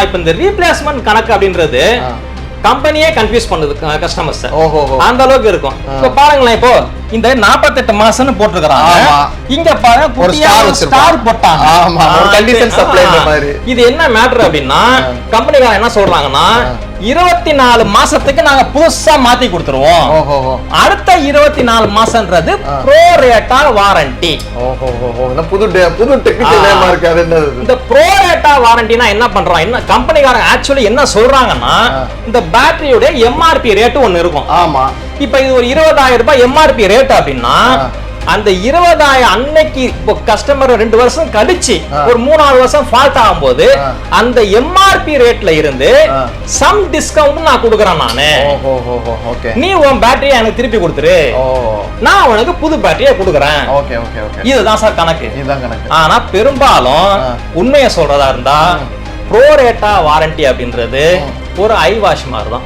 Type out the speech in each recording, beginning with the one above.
இப்ப இந்த ரீப்ளேஸ்மெண்ட் கணக்கு அப்படின்றது கம்பெனியே கன்ஃபியூஸ் பண்ணுது கஸ்டமர்ஸ். அந்த அளவுக்கு இருக்கும். இப்ப பாருங்களேன், இப்போ இந்த 48 மாசம்னு போட்டுருக்காங்க, இங்க பாருங்க குட்டியா ஸ்டார் போட்டாங்க. ஆமா, ஒரு கண்டிஷன் சப்ளை மாதிரி. இது என்ன மேட்டர் அப்படின்னா, கம்பெனிக்காரங்க என்ன சொல்றாங்கன்னா 24 மாசத்துக்கு நாங்க புதுசா மாத்தி கொடுத்துருவோம். அடுத்த 24 மாசம்ன்றது ப்ரோ ரேட்டா வாரண்டி. புது டெக்னிக்கல் நேமா இருக்கு. அது என்னது இந்த ப்ரோ ரேட்டா வாரண்டினா என்ன பண்றாங்க, என்ன கம்பெனிக்காரங்க ஆக்சுவலி என்ன சொல்றாங்கன்னா, இந்த பேட்டரியோட எம்ஆர்பி ரேட் ஒன்னு இருக்கும். ஆமா, இப்ப இது ஒரு 20,000 ரூபாய் எம்ஆர்பி ரேட் அப்படின்னா, அந்த 20,000 அன்னைக்கு இப்போ கஸ்டமர் 2 வருஷம் கழிச்சு ஒரு 3-4 வருஷம் ஃபால்ட் ஆகும்போது அந்த எம்ஆர்பி ரேட்ல இருந்து சம் டிஸ்கவுண்ட் நான் கொடுக்கறேன் நானு. நீ உன் பேட்டரியை எனக்கு திருப்பி கொடுத்துரு, நான் உனக்கு புது பேட்டரியை கொடுக்கறேன். இதுதான் சார் கணக்கு. ஆனா பெரும்பாலும் உண்மையை சொல்றதா இருந்தா ப்ரோ ரேட்டா வாரண்டி அப்படின்றது ஒரு ஐ வாஷ் மாதிரி தான்.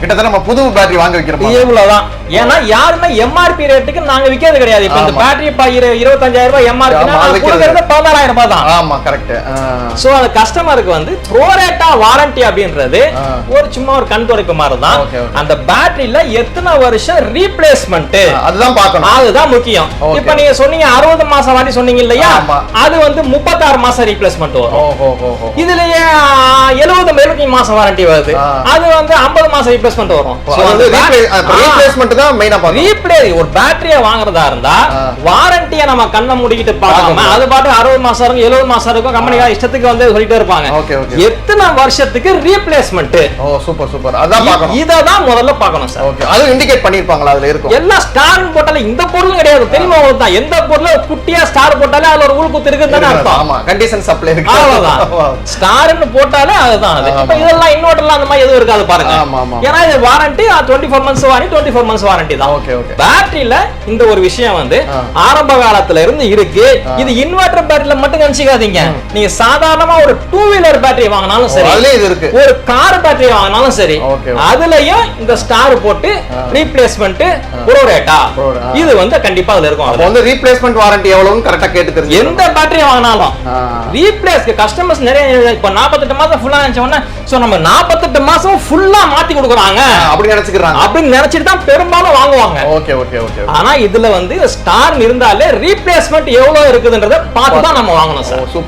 கிட்டத்தட்ட நம்ம புது பேட்டரி வாங்க வைக்கிறோம் இவ்வளவுதான். ஏன்னா யாருமே எம்ஆர்பி ரேட்டுக்கு நாங்க விக்கிறது கிடையாது. இப்ப இந்த பேட்டரி 25,000 ரூபாய் எம்ஆர்பி 16,000 ரூபாய் தான். ஆமா, கரெக்ட். சோ அது கஸ்டமருக்கு வந்து ப்ரோ ரேட்டா வாரண்டி அப்படின்றது ஒரு சும்மா ஒரு கண் துடைப்பு மாதிரி தான். அந்த பேட்டரியில எத்தனை வருஷம் ரீப்ளேஸ்மெண்ட் அதுதான் பார்க்கணும், அதுதான் முக்கியம். இப்ப நீங்க சொன்னீங்க 60 மாசம் வாரண்டி சொன்னீங்க இல்லையா, அது வந்து 36 மாசம் ரீப்ளேஸ்மெண்ட் வரும். இதுலயே 70 மாசம் வாரண்டி வருது, அது வந்து 50 மாசம் ரீப்ளேஸ்மெண்ட் வரும். ரீப்ளேஸ்மெண்ட் தான் மெயினா பார்க்கணும். ரீப்ளேஸ் ஒரு பேட்டரியை வாங்குறதா இருந்தா வாரண்டியை நம்ம கண்ணை மூடிக்கிட்டு பார்க்காம அது பாட்டு 60 மாசம் இருக்கும் 70 மாசம் இருக்கும், கம்பெனிக்கார இஷ்டத்துக்கு வந்து சொல்லிட்டே இருப்பாங்க. எத்தனை வருஷத்துக்கு ரீப்ளேஸ்மெண்ட். சூப்பர் சூப்பர், அதான் பார்க்கணும். இததான் முதல்ல பார்க்கணும் சார். ஓகே, அது இண்டிகேட் பண்ணிருப்பாங்களா அதுல இருக்கும். எல்லாம் ஸ்டார் போட்டாலே இந்த பொருள் கிடையாது, தெரியுமா உங்களுக்கு தான். எந்த பொருள் குட்டியா ஸ்டார் போட்டாலே அதுல ஒரு உள் குத்து இருக்குன்னு அர்த்தம். ஆமா, கண்டிஷன் சப்ளை இருக்கு, அவ்வளவுதான். ஸ்டார்னு போட்டாலே அதுதான் அது. இப்ப இதெல்லாம் இன்வெர்ட்டர்லாம் அந்த மாதிரி எதுவும் இருக்காது பாருங்க. ஏன்னா இது warranty 24 months warranty 24 months warranty தான். பேட்டரியில இந்த ஒரு விஷயம் வந்து ஆரம்ப காலத்துல இருந்து இருக்கு. இது இன்வெர்ட்டர் பேட்டரியில மட்டும் நினைச்சுக்காதீங்க. நீங்க சாதாரணமா ஒரு 2 வீலர் பேட்டரி வாங்கினாலும் சரி, அதுல இது இருக்கு. ஒரு கார் பேட்டரி வாங்கினாலும் சரி, அதுலயும் இந்த ஸ்டார் போட்டு ரீப்ளேஸ்மென்ட் ப்ரோ ரேட்டா இது வந்து கண்டிப்பா அதுல இருக்கும். அப்ப வந்து ரீப்ளேஸ்மென்ட் வாரண்டி எவ்வளவுன்னு கரெக்ட்டா கேட்டு தெரிஞ்சு எந்த பேட்டரி வாங்கினாலும் ரீப்ளேஸ் கஸ்டமர்ஸ் நிறைய இப்ப 48 மாசம் ஃபுல்லா நினைச்சவனா சோ நம்ம 48 மாசம் ஃபுல்லா மாத்தி கொடுக்குறாங்க அப்படி நினைச்சுக்கிறாங்க. அப்படி நினைச்சிட்டு தான் பெரும்பாலும் வாங்குவாங்க. Okay okay okay. ஆனா இதுல வந்து ஸ்டார் இருந்தாலே ரீப்ளேஸ்மென்ட் எவ்வளவு இருக்குதுன்றத பார்த்து தான் நம்ம வாங்கணும் சார்.